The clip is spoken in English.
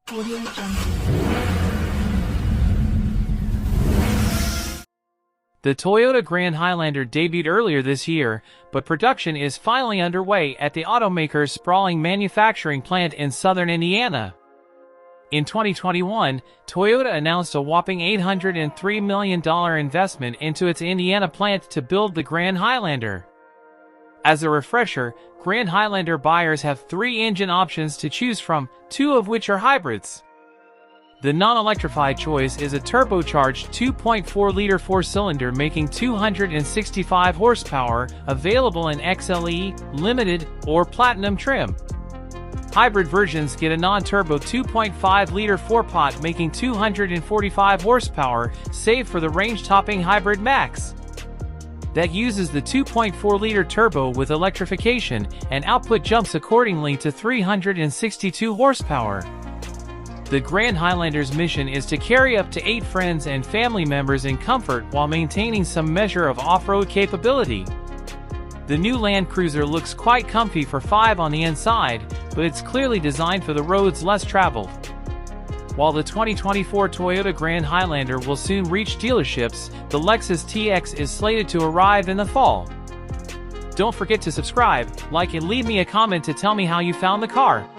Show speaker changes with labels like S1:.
S1: Audio Jungle.
S2: The Toyota Grand Highlander debuted earlier this year, but production is finally underway at the automaker's sprawling manufacturing plant in southern Indiana. In 2021, Toyota announced a whopping $803 million investment into its Indiana plant to build the Grand Highlander. As a refresher, Grand Highlander buyers have 3 engine options to choose from, 2 of which are hybrids. The non-electrified choice is a turbocharged 2.4-liter 4-cylinder making 265 horsepower, available in XLE, Limited, or Platinum trim. Hybrid versions get a non-turbo 2.5-liter 4-pot making 245 horsepower, save for the range-topping Hybrid Max. That uses the 2.4-liter turbo with electrification, and output jumps accordingly to 362 horsepower. The Grand Highlander's mission is to carry up to 8 friends and family members in comfort while maintaining some measure of off-road capability. The new Land Cruiser looks quite comfy for 5 on the inside, but it's clearly designed for the roads less traveled. While the 2024 Toyota Grand Highlander will soon reach dealerships, the Lexus TX is slated to arrive in the fall. Don't forget to subscribe, like and leave me a comment to tell me how you found the car.